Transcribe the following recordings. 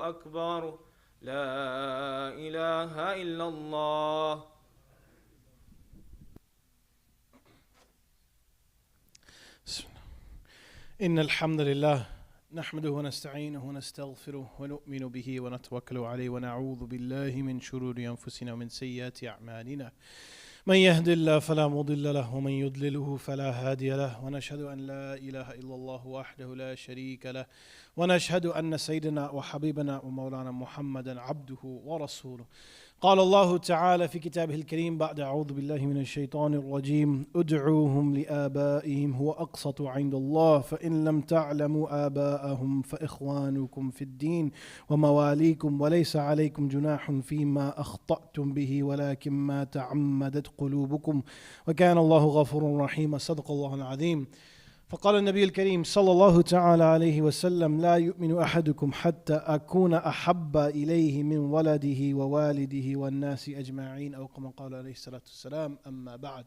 أكبر لا إله إلا الله. إن الحمد لله نحمده ونستعينه ونستغفره ونؤمن به ونتوكل عليه ونعوذ بالله من شرور أنفسنا ومن سيئات أعمالنا. من يهد الله فلا مضل له ومن يضلله فلا هادي له، ونشهد أن لا إله إلا الله وحده لا شريك له، ونشهد أن سيدنا وحبيبنا ومولانا محمدا عبده ورسوله. قال الله تعالى في كتابه الكريم بعد أعوذ بالله من الشيطان الرجيم: ادعوهم لآبائهم هو أقسط عند الله فإن لم تعلموا آباءهم فإخوانكم في الدين ومواليكم وليس عليكم جناح فيما أخطأتم به ولكن ما تعمدت قلوبكم وكان الله غفورا رحيما. صدق الله العظيم. فقال النبي الكريم صلى الله تعالى عليه وسلم: لا يؤمن أحدكم حتى أكون أحب إليه من ولده ووالده والناس أجمعين أو كما قال عليه الصلاة والسلام. أما بعد.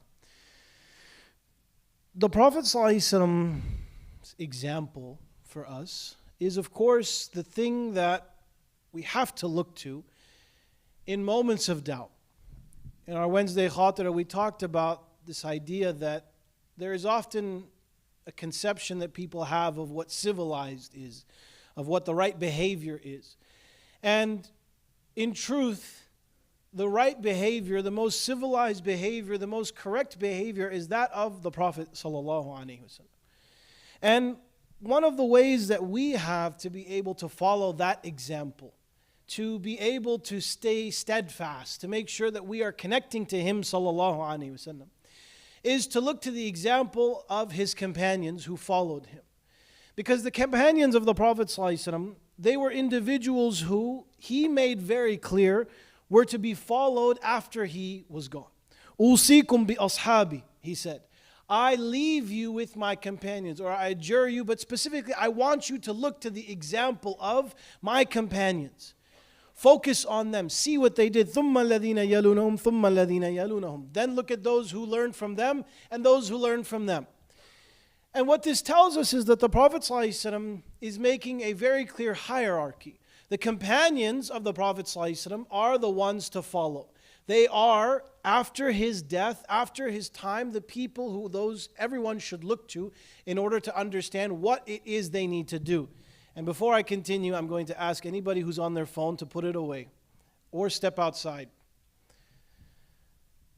The Prophet ﷺ's example for us is, of course, the thing that we have to look to in moments of doubt. In our Wednesday Khatira, we talked about this idea that there is often a conception that people have of what civilized is, of what the right behavior is. And in truth, the right behavior, the most civilized behavior, the most correct behavior is that of the Prophet ﷺ. And one of the ways that we have to be able to follow that example, to be able to stay steadfast, to make sure that we are connecting to him ﷺ, is to look to the example of his companions who followed him. Because the companions of the Prophet ﷺ, they were individuals who he made very clear were to be followed after he was gone. Usikum bi ashabi, he said. I leave you with my companions, or I adjure you, but specifically I want you to look to the example of my companions. Focus on them. See what they did. ثُمَّ الَّذِينَ يَلُونَهُمْ ثُمَّ الَّذِينَ يَلُونَهُمْ. Then look at those who learned from them and those who learned from them. And what this tells us is that the Prophet ﷺ is making a very clear hierarchy. The companions of the Prophet ﷺ are the ones to follow. They are, after his death, after his time, the people who everyone should look to in order to understand what it is they need to do. And before I continue, I'm going to ask anybody who's on their phone to put it away or step outside.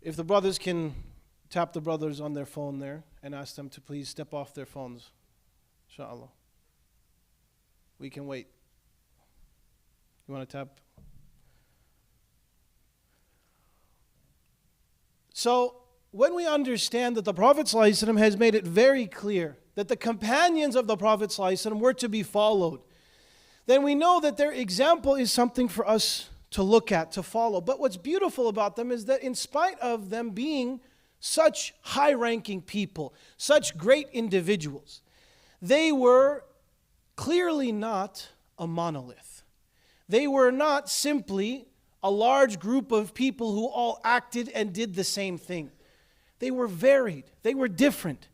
If the brothers can tap the brothers on their phone there and ask them to please step off their phones. Inshallah. We can wait. You want to tap? So, when we understand that the Prophet ﷺ has made it very clear that the companions of the Prophet ﷺ were to be followed, then we know that their example is something for us to look at, to follow. But what's beautiful about them is that in spite of them being such high-ranking people, such great individuals, they were clearly not a monolith. They were not simply a large group of people who all acted and did the same thing. They were varied. They were different.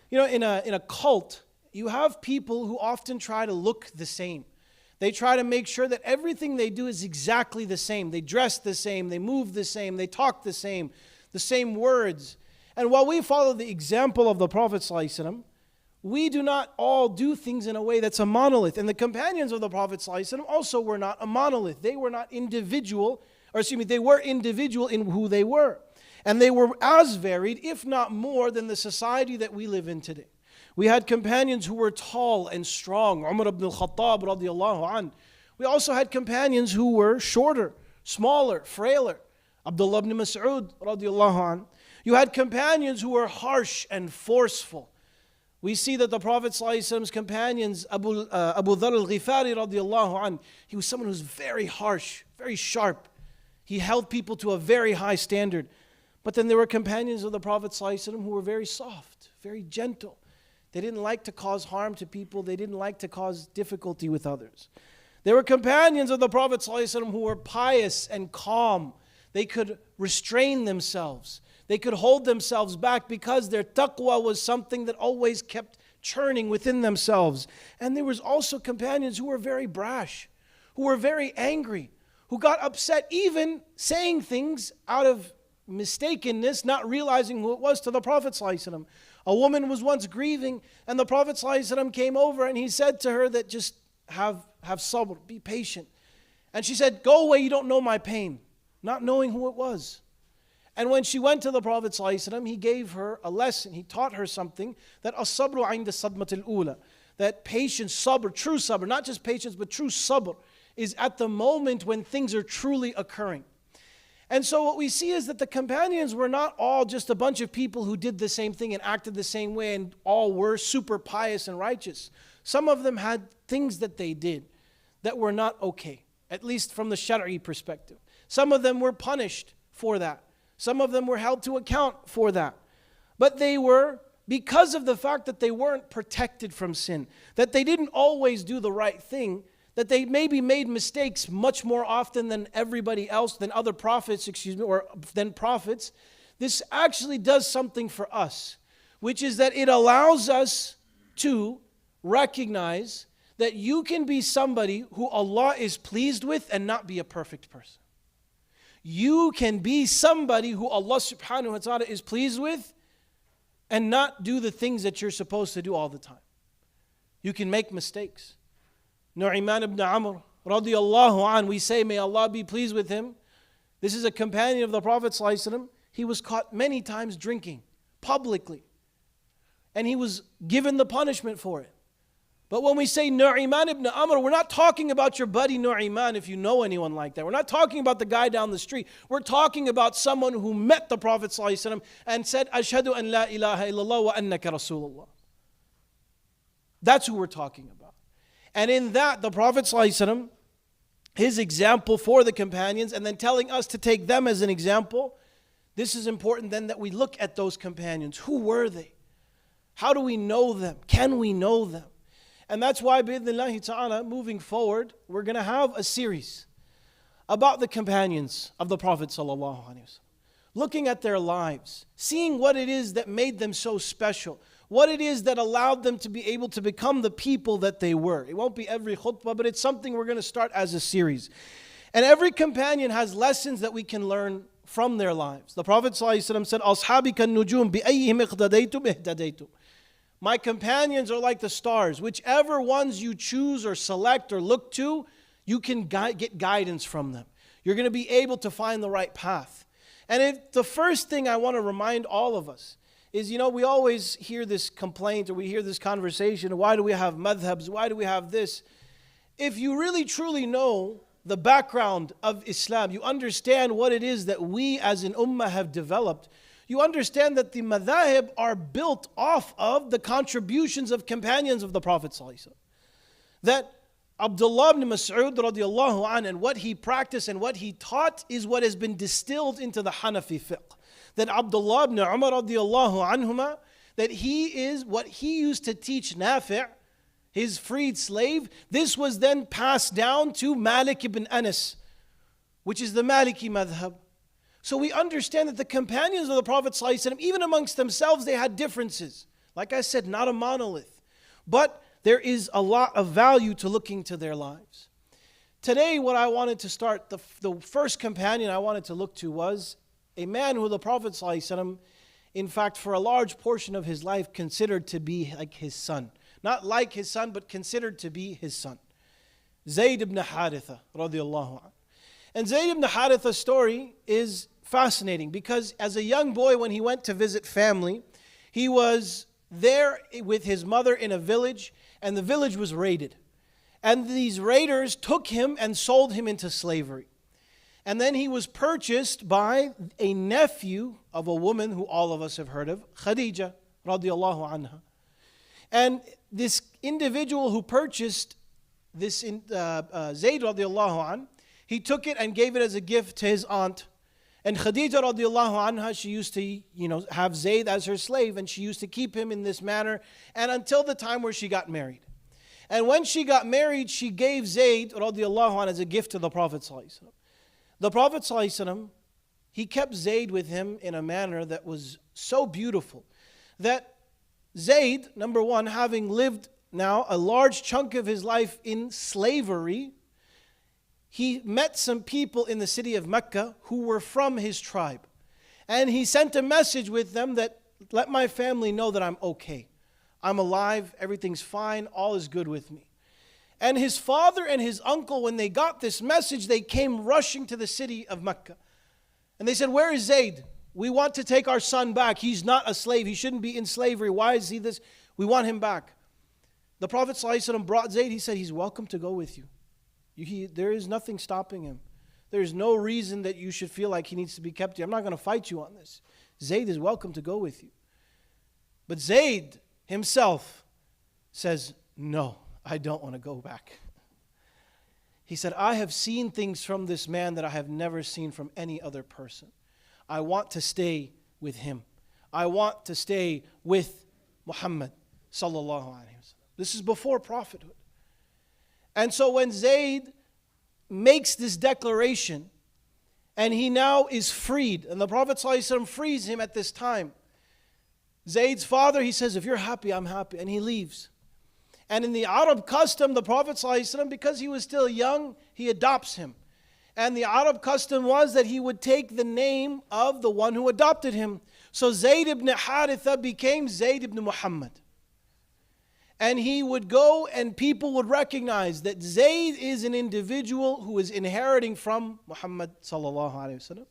You know, in a cult, you have people who often try to look the same. They try to make sure that everything they do is exactly the same. They dress the same, they move the same, they talk the same words. And while we follow the example of the Prophet ﷺ, we do not all do things in a way that's a monolith. And the companions of the Prophet ﷺ also were not a monolith. They were not individual, they were individual in who they were. And they were as varied, if not more, than the society that we live in today. We had companions who were tall and strong. Umar ibn al-Khattab radiallahu anh. We also had companions who were shorter, smaller, frailer. Abdullah ibn Mas'ud radiallahu anh. You had companions who were harsh and forceful. We see that the Prophet ﷺ's companions, Abu Dharr al-Ghifari radiallahu anh, he was someone who was very harsh, very sharp. He held people to a very high standard. But then there were companions of the Prophet ﷺ who were very soft, very gentle. They didn't like to cause harm to people. They didn't like to cause difficulty with others. There were companions of the Prophet ﷺ who were pious and calm. They could restrain themselves. They could hold themselves back because their taqwa was something that always kept churning within themselves. And there was also companions who were very brash, who were very angry, who got upset, even saying things out of mistakenness, not realizing who it was, to the Prophet ﷺ. A woman was once grieving, and the Prophet ﷺ came over and he said to her that just have sabr, be patient. And she said, go away, you don't know my pain, not knowing who it was. And when she went to the Prophet ﷺ, he gave her a lesson. He taught her something, that as-sabru inda sadmatil ula, that patience, sabr, true sabr, not just patience, but true sabr, is at the moment when things are truly occurring. And so what we see is that the companions were not all just a bunch of people who did the same thing and acted the same way and all were super pious and righteous. Some of them had things that they did that were not okay, at least from the Shari'i perspective. Some of them were punished for that. Some of them were held to account for that. But they were, because of the fact that they weren't protected from sin, that they didn't always do the right thing, that they maybe made mistakes much more often than everybody else, than other prophets, or than prophets, this actually does something for us, which is that it allows us to recognize that you can be somebody who Allah is pleased with and not be a perfect person. You can be somebody who Allah subhanahu wa ta'ala is pleased with and not do the things that you're supposed to do all the time. You can make mistakes. Nu'ayman ibn Amr radiyallahu an, we say, may Allah be pleased with him. This is a companion of the Prophet ﷺ. He was caught many times drinking publicly, and he was given the punishment for it. But when we say Nu'ayman ibn Amr, we're not talking about your buddy Nu'ayman, if you know anyone like that. We're not talking about the guy down the street. We're talking about someone who met the Prophet ﷺ and said, Ashhadu an la ilaha illallah wa annaka Rasulullah. That's who we're talking about. And in that, the Prophet ﷺ, his example for the companions, and then telling us to take them as an example, this is important then that we look at those companions. Who were they? How do we know them? Can we know them? And that's why, bi'idhnillahi ta'ala, moving forward, we're going to have a series about the companions of the Prophet ﷺ, looking at their lives, seeing what it is that made them so special, what it is that allowed them to be able to become the people that they were. It won't be every khutbah, but it's something we're going to start as a series. And every companion has lessons that we can learn from their lives. The Prophet ﷺ said, "Ashabi kan nujum bi ayyihim iqtadaytum ihtadaytum." My companions are like the stars. Whichever ones you choose or select or look to, you can get guidance from them. You're going to be able to find the right path. And the first thing I want to remind all of us is, we always hear this complaint or we hear this conversation, why do we have madhabs, why do we have this? If you really truly know the background of Islam, you understand what it is that we as an ummah have developed, you understand that the madhahib are built off of the contributions of companions of the Prophet ﷺ. That Abdullah ibn Mas'ud radiallahu anhu, and what he practiced and what he taught is what has been distilled into the Hanafi fiqh. That Abdullah ibn Umar radiallahu anhuma, that he is what he used to teach Nafi', his freed slave, this was then passed down to Malik ibn Anas, which is the Maliki madhab. So we understand that the companions of the Prophet ﷺ, even amongst themselves, they had differences. Like I said, not a monolith. But there is a lot of value to looking to their lives. Today, what I wanted to start, the first companion I wanted to look to was a man who the Prophet ﷺ, in fact, for a large portion of his life, considered to be like his son. Not like his son, but considered to be his son. Zayd ibn Harithah, radiallahu anhu. And Zayd ibn Harithah's story is fascinating because as a young boy, when he went to visit family, he was there with his mother in a village, and the village was raided. And these raiders took him and sold him into slavery. And then he was purchased by a nephew of a woman who all of us have heard of, Khadija radiallahu anha. And this individual who purchased this Zayd radiallahu anha, he took it and gave it as a gift to his aunt. And Khadija radiallahu anha, she used to, have Zayd as her slave, and she used to keep him in this manner, and until the time where she got married. And when she got married, she gave Zayd radiallahu anha as a gift to the Prophet ﷺ. The Prophet ﷺ, he kept Zayd with him in a manner that was so beautiful that Zayd, number one, having lived now a large chunk of his life in slavery, he met some people in the city of Mecca who were from his tribe. And he sent a message with them that, let my family know that I'm okay. I'm alive, everything's fine, all is good with me. And his father and his uncle, when they got this message, they came rushing to the city of Mecca. And they said, where is Zayd? We want to take our son back. He's not a slave. He shouldn't be in slavery. Why is he this? We want him back. The Prophet ﷺ brought Zayd. He said, he's welcome to go with you. There is nothing stopping him. There is no reason that you should feel like he needs to be kept here. I'm not going to fight you on this. Zayd is welcome to go with you. But Zayd himself says, no, I don't want to go back. He said, I have seen things from this man that I have never seen from any other person. I want to stay with him. I want to stay with Muhammad sallallahu alaihi wasallam. This is before prophethood. And so when Zayd makes this declaration and he now is freed, and the Prophet sallallahu alaihi wasallam frees him at this time, Zayd's father, he says, if you're happy, I'm happy. And he leaves. And in the Arab custom, the Prophet ﷺ, because he was still young, he adopts him. And the Arab custom was that he would take the name of the one who adopted him. So Zayd ibn Harithah became Zayd ibn Muhammad. And he would go and people would recognize that Zayd is an individual who is inheriting from Muhammad sallallahu alaihi wasallam.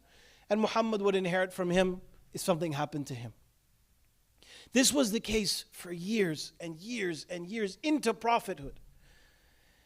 And Muhammad would inherit from him if something happened to him. This was the case for years and years and years into prophethood.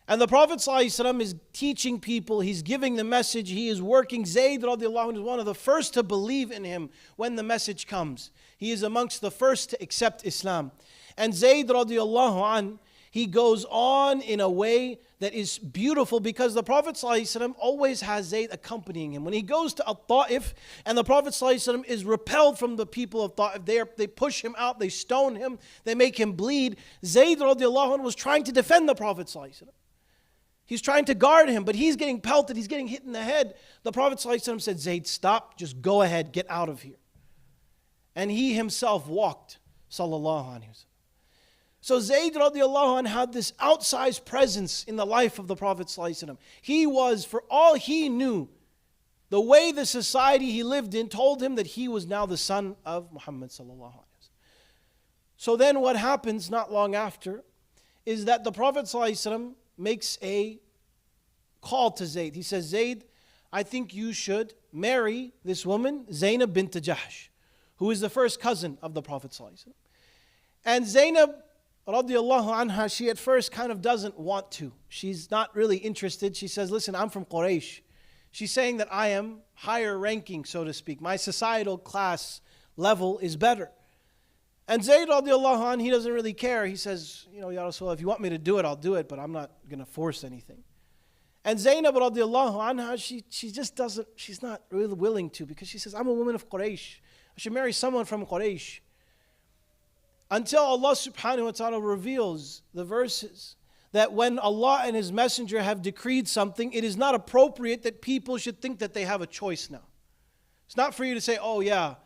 And the Prophet ﷺ is teaching people, he's giving the message, he is working. Zayd radiallahu anhu is one of the first to believe in him when the message comes. He is amongst the first to accept Islam. And Zayd radiallahu anhu, he goes on in a way that is beautiful because the Prophet ﷺ always has Zayd accompanying him. When he goes to Ta'if and the Prophet ﷺ is repelled from the people of Ta'if, they push him out, they stone him, they make him bleed. Zayd radiallahu anhu was trying to defend the Prophet ﷺ. He's trying to guard him, but he's getting pelted, he's getting hit in the head. The Prophet ﷺ said, Zayd, stop, just go ahead, get out of here. And he himself walked, sallallahu alaihi wasallam. So Zayd radiallahu anhu had this outsized presence in the life of the Prophet ﷺ. He was, for all he knew, the way the society he lived in told him that he was now the son of Muhammad sallallahu alaihi wasallam. So then what happens not long after is that the Prophet ﷺ makes a call to Zayd. He says, Zayd, I think you should marry this woman, Zaynab bint Jahsh, who is the first cousin of the Prophet ﷺ. And Zaynab radiallahu anha, she at first kind of doesn't want to. She's not really interested. She says, listen, I'm from Quraysh. She's saying that I am higher ranking, so to speak. My societal class level is better. And Zayd radiallahu anhu, he doesn't really care. He says, Ya Rasulullah, if you want me to do it, I'll do it, but I'm not going to force anything. And Zaynab radiallahu anha, she just doesn't, she's not really willing to because she says, I'm a woman of Quraysh. I should marry someone from Quraysh. Until Allah subhanahu wa ta'ala reveals the verses that when Allah and His Messenger have decreed something, it is not appropriate that people should think that they have a choice now. It's not for you to say, oh yeah,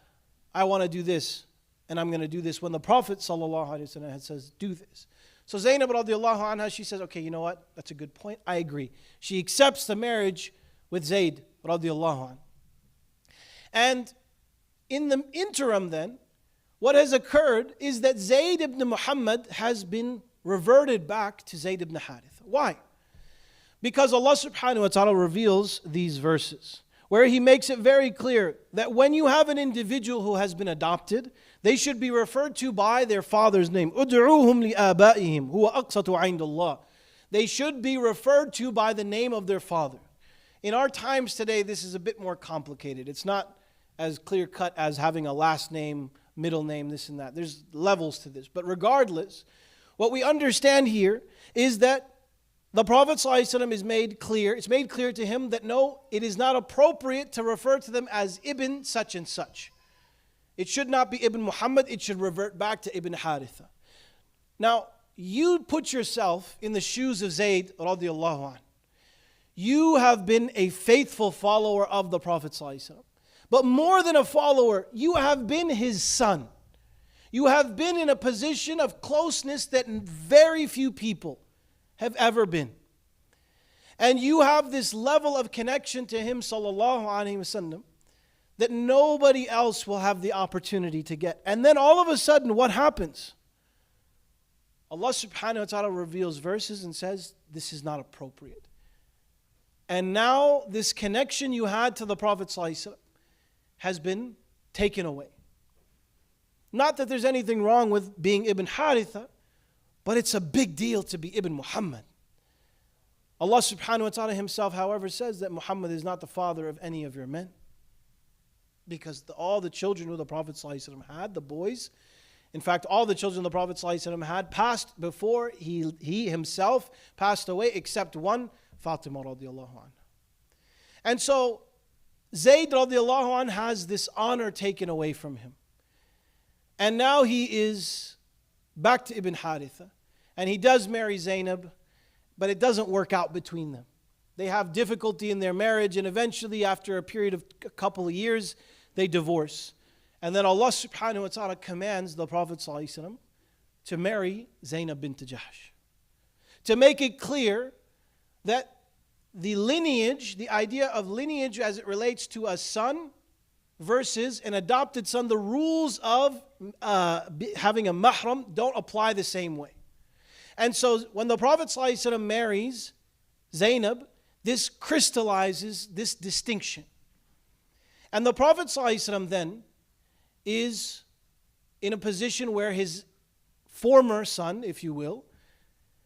I want to do this and I'm going to do this, when the Prophet sallallahu alaihi wasallam says, do this. So Zaynab radiallahu anha, she says, okay, you know what? That's a good point. I agree. She accepts the marriage with Zayd radiallahu anhu. And in the interim then, what has occurred is that Zayd ibn Muhammad has been reverted back to Zayd ibn Harithah. Why? Because Allah subhanahu wa ta'ala reveals these verses where He makes it very clear that when you have an individual who has been adopted, they should be referred to by their father's name. أُدْعُوهُمْ لِآبَائِهِمْ هُوَ أَقْسَطُ عِنْدَ اللَّهِ. They should be referred to by the name of their father. In our times today, this is a bit more complicated. It's not as clear-cut as having a last name, middle name, this and that. There's levels to this. But regardless, what we understand here is that the Prophet ﷺ is made clear. It's made clear to him that no, it is not appropriate to refer to them as Ibn such and such. It should not be Ibn Muhammad. It should revert back to Ibn Harithah. Now, you put yourself in the shoes of Zayd radiallahu anh. You have been a faithful follower of the Prophet ﷺ. But more than a follower, you have been his son. You have been in a position of closeness that very few people have ever been. And you have this level of connection to him, sallallahu alaihi wasallam, that nobody else will have the opportunity to get. And then all of a sudden, what happens? Allah subhanahu wa ta'ala reveals verses and says, this is not appropriate. And now this connection you had to the Prophet sallallahu alaihi wasallam has been taken away. Not that there's anything wrong with being Ibn Harithah, but it's a big deal to be Ibn Muhammad. Allah subhanahu wa ta'ala himself, however, says that Muhammad is not the father of any of your men. Because all the children who the Prophet ﷺ had, the boys, in fact, all the children the Prophet ﷺ had passed before he himself passed away, except one, Fatima radiallahu anha. And so, Zayd radiallahu anhu has this honor taken away from him. And now he is back to Ibn Harithah. And he does marry Zaynab, but it doesn't work out between them. They have difficulty in their marriage, and eventually, after a period of a couple of years, they divorce. And then Allah subhanahu wa ta'ala commands the Prophet ﷺ to marry Zaynab bint Jahsh. To make it clear that the lineage, the idea of lineage as it relates to a son versus an adopted son, the rules of having a mahram don't apply the same way. And so when the Prophet ﷺ marries Zaynab, this crystallizes this distinction. And the Prophet ﷺ then is in a position where his former son, if you will,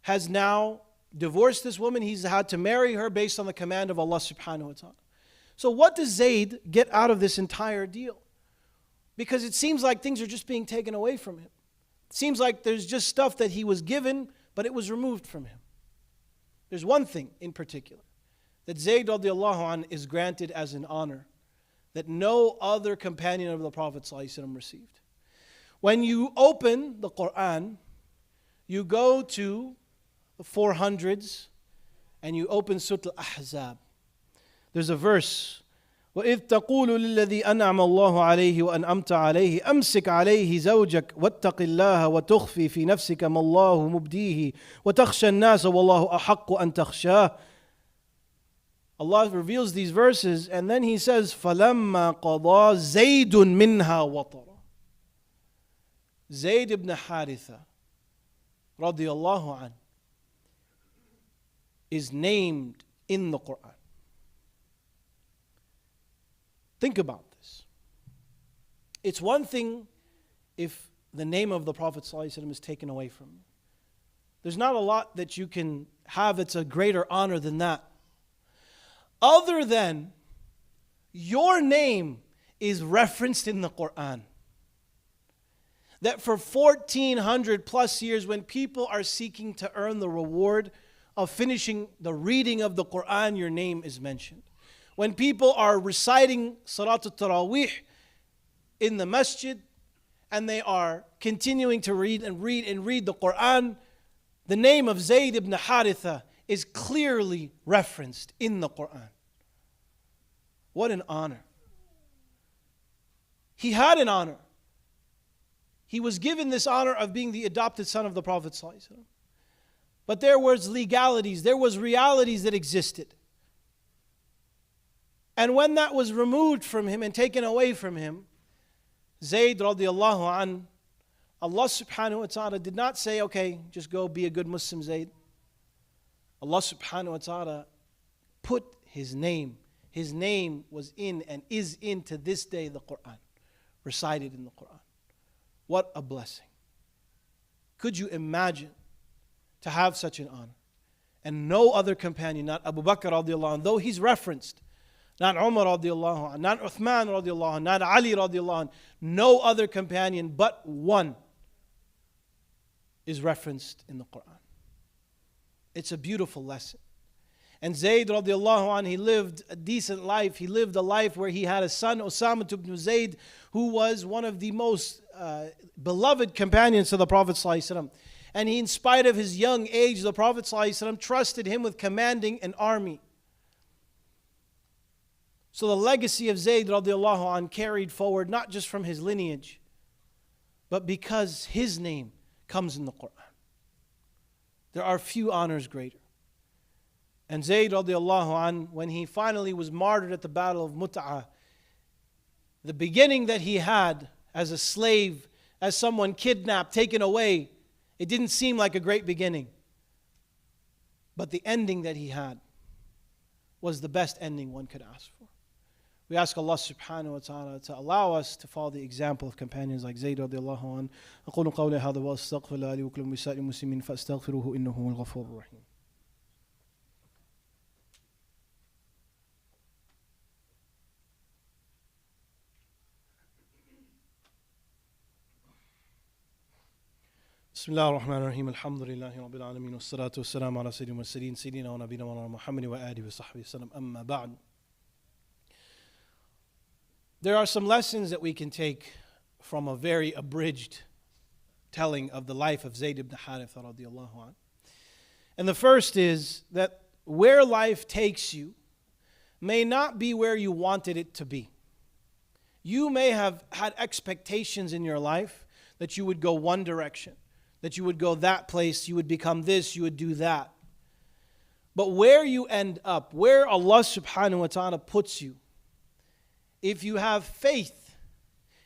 has now divorced this woman. He's had to marry her based on the command of Allah subhanahu wa ta'ala. So what does Zayd get out of this entire deal? Because it seems like things are just being taken away from him. It seems like there's just stuff that he was given, but it was removed from him. There's one thing in particular that Zayd radiallahu anh is granted as an honor that no other companion of the Prophet ﷺ received. When you open the Quran, you go to the 400s and you open Surah Al-Ahzab. There's a verse, وَإِذْ تَقُولُ لِلَّذِي أَنْعَمَ اللَّهُ عَلَيْهِ وَأَنْعَمْتَ عَلَيْهِ أَمْسِكْ عَلَيْهِ زَوْجَكَ وَاتَّقِ اللَّهَ وَتُخْفِي فِي نَفْسِكَ مَا اللَّهُ مُبْدِيهِ وَتَخْشَى النَّاسَ وَاللَّهُ أَحَقُّ أَنْ تَخْشَاهُ. Allah reveals these verses and then He says, فَلَمَّا قَضَى زَيْدٌ مِنْهَا وَطَرًا. Zayd ibn Harithah radiallahu anh is named in the Quran. Think about this. It's one thing if the name of the Prophet ﷺ is taken away from you. There's not a lot that you can have that's a greater honor than that. Other than your name is referenced in the Quran. That for 1400 plus years, when people are seeking to earn the reward of finishing the reading of the Quran, your name is mentioned. When people are reciting Salat al-Taraweeh in the masjid and they are continuing to read the Quran, the name of Zayd ibn Harithah is clearly referenced in the Quran. What an honor. He had an honor. He was given this honor of being the adopted son of the Prophet ﷺ. But there was legalities, there was realities that existed. And when that was removed from him and taken away from him, Zayd radiallahu an, Allah subhanahu wa ta'ala did not say, okay, just go be a good Muslim, Zayd. Allah subhanahu wa ta'ala put his name. His name was in and is in to this day the Quran, recited in the Quran. What a blessing. Could you imagine to have such an honor? And no other companion, not Abu Bakr radiallahu anhu, though he's referenced, not Umar radiallahu anhu, not Uthman radiallahu anhu, not Ali radiallahu anhu, no other companion but one is referenced in the Quran. It's a beautiful lesson. And Zayd radiallahu anhu, he lived a decent life. He lived a life where he had a son, Osama ibn Zayd, who was one of the most beloved companions to the Prophet ﷺ. And he, in spite of his young age, the Prophet ﷺ trusted him with commanding an army. So the legacy of Zayd radiallahu anhu carried forward not just from his lineage, but because his name comes in the Quran. There are few honors greater. And Zayd radiallahu an, when he finally was martyred at the Battle of Mut'ah, the beginning that he had as a slave, as someone kidnapped, taken away, it didn't seem like a great beginning. But the ending that he had was the best ending one could ask for. We ask Allah subhanahu wa ta'ala to allow us to follow the example of companions like Zayd radiallahu anhu. أقول قولي هذا وأستغفر الله لي ولكم ولسائر المسلمين فاستغفروه إنه هو الغفور الرحيم. بسم الله الرحمن الرحيم الحمد لله رب العالمين والصلاة والسلام على سيد المرسلين سيدنا ونبينا محمد وآله وصحبه وسلم أما بعد. There are some lessons that we can take from a very abridged telling of the life of Zayd ibn Harithah radiallahu anhu. And the first is that where life takes you may not be where you wanted it to be. You may have had expectations in your life that you would go one direction, that you would go that place, you would become this, you would do that. But where you end up, where Allah subhanahu wa ta'ala puts you, if you have faith,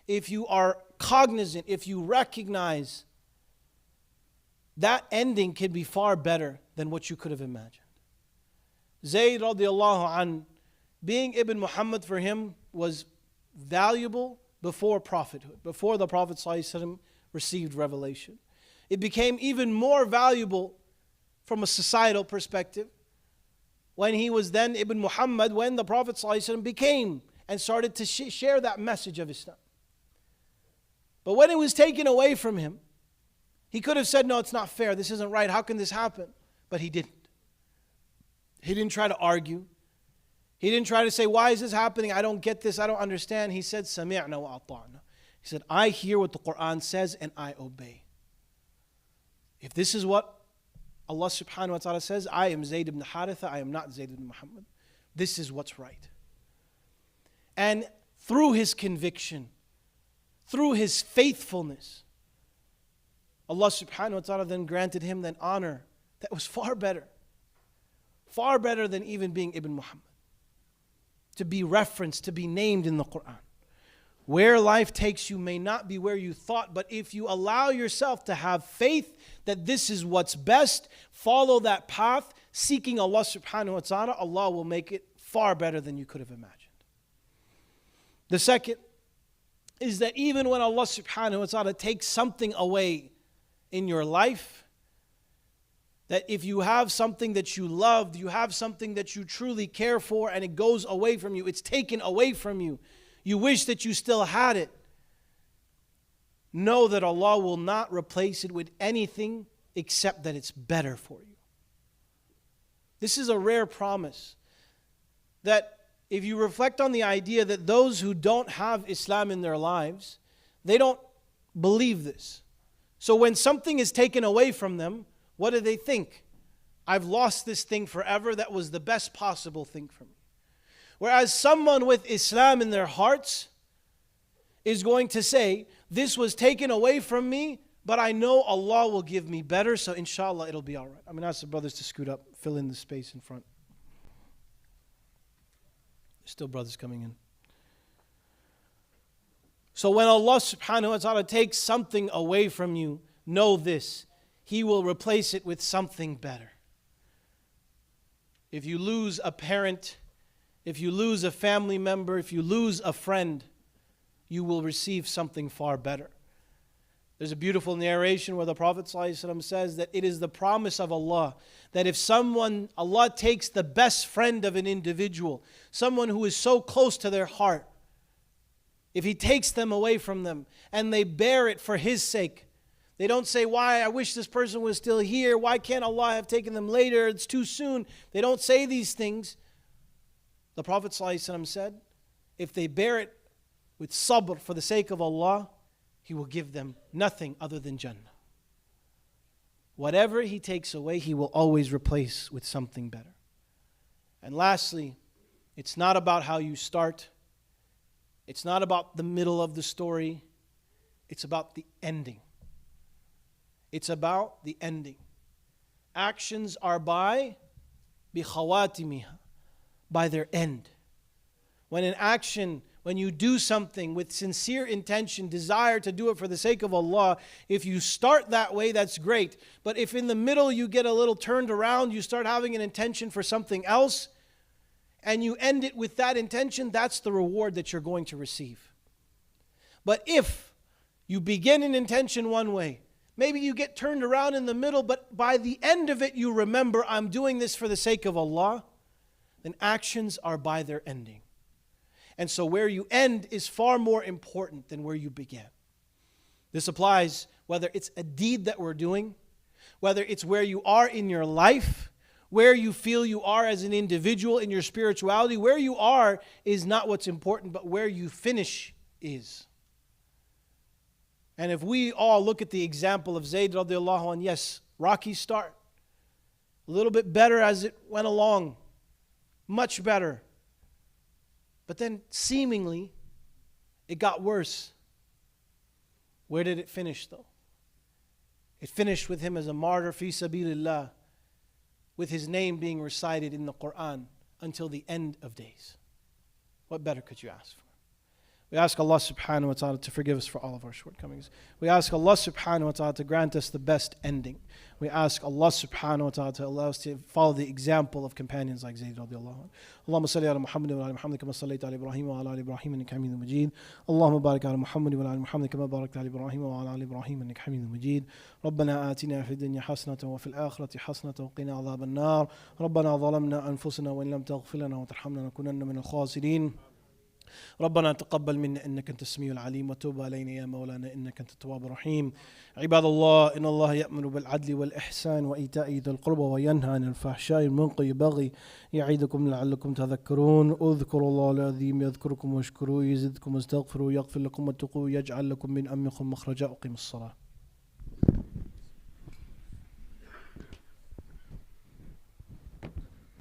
if you are cognizant, if you recognize, that ending can be far better than what you could have imagined. Zayd radiallahu an, being Ibn Muhammad for him was valuable before prophethood, before the Prophet ﷺ received revelation. It became even more valuable from a societal perspective when he was then Ibn Muhammad, when the Prophet ﷺ became and started to share that message of Islam. But when it was taken away from him, he could have said, no, it's not fair, this isn't right, how can this happen? But he didn't. He didn't try to argue. He didn't try to say, why is this happening? I don't get this, I don't understand. He said, Sami'na wa ata'na. He said, I hear what the Quran says and I obey. If this is what Allah subhanahu wa ta'ala says, I am Zayd ibn Harithah, I am not Zayd ibn Muhammad. This is what's right. And through his conviction, through his faithfulness, Allah subhanahu wa ta'ala then granted him that honor that was far better than even being Ibn Muhammad. To be referenced, to be named in the Quran. Where life takes you may not be where you thought, but if you allow yourself to have faith that this is what's best, follow that path, seeking Allah subhanahu wa ta'ala, Allah will make it far better than you could have imagined. The second is that even when Allah subhanahu wa ta'ala takes something away in your life, that if you have something that you loved, you have something that you truly care for, and it goes away from you, it's taken away from you, you wish that you still had it, know that Allah will not replace it with anything except that it's better for you. This is a rare promise that if you reflect on the idea that those who don't have Islam in their lives, they don't believe this. So when something is taken away from them, what do they think? I've lost this thing forever that was the best possible thing for me. Whereas someone with Islam in their hearts is going to say, this was taken away from me, but I know Allah will give me better, so inshallah it'll be all right. I'm going to ask the brothers to scoot up, fill in the space in front. Still brothers coming in. So when Allah subhanahu wa ta'ala takes something away from you, know this, He will replace it with something better. If you lose a parent, if you lose a family member, if you lose a friend, you will receive something far better. There's a beautiful narration where the Prophet ﷺ says that it is the promise of Allah that if Allah takes the best friend of an individual, someone who is so close to their heart, if He takes them away from them and they bear it for His sake, they don't say, why, I wish this person was still here, why can't Allah have taken them later, it's too soon. They don't say these things. The Prophet ﷺ said, if they bear it with sabr for the sake of Allah, He will give them nothing other than Jannah. Whatever He takes away, He will always replace with something better. And lastly, it's not about how you start. It's not about the middle of the story. It's about the ending. It's about the ending. Actions are by بِخَوَاتِمِهَا, by their end. When an action, when you do something with sincere intention, desire to do it for the sake of Allah, if you start that way, that's great. But if in the middle you get a little turned around, you start having an intention for something else, and you end it with that intention, that's the reward that you're going to receive. But if you begin an intention one way, maybe you get turned around in the middle, but by the end of it you remember, I'm doing this for the sake of Allah, then actions are by their ending. And so where you end is far more important than where you began. This applies whether it's a deed that we're doing, whether it's where you are in your life, where you feel you are as an individual in your spirituality. Where you are is not what's important, but where you finish is. And if we all look at the example of Zayd radiallahu anh, yes, rocky start, a little bit better as it went along, much better. But then seemingly, it got worse. Where did it finish though? It finished with him as a martyr fi sabilillah, with his name being recited in the Quran until the end of days. What better could you ask for? We ask Allah subhanahu wa ta'ala to forgive us for all of our shortcomings. We ask Allah subhanahu wa ta'ala to grant us the best ending. We ask Allah subhanahu wa ta'ala to allow us to follow the example of companions like Zayd radiallahu anhu. Allahumma salli ala Muhammad wa ala Muhammad kama sallaita ala Ibrahim wa ala ali Ibrahim innaka Hamidun Majid. Allahumma barik ala Muhammad wa ala Muhammad kama barakta ala Ibrahim wa ala ali Ibrahim innaka Hamidun Majid. ربنا آتنا في الدنيا حسنة وفي الآخرة حسنة وقنا عذاب النار. ربنا ظلمنا أنفسنا وإن لم تغفر لنا وترحمنا لنكونن من الخاسرين. ربنا تقبل منا إنك أنت السميع العليم وتوب علينا يا مولانا إنك أنت التواب الرحيم. عباد الله إن الله يأمر بالعدل والإحسان وإيتاء ذي القربى وينهى عن الفحشاء والمنكر والبغي يعظكم لعلكم تذكرون. اذكروا الله العظيم يذكركم واشكروه يزدكم واستغفروه يغفر لكم واتقوه يجعل لكم من أمركم مخرجا. أقيموا الصلاة.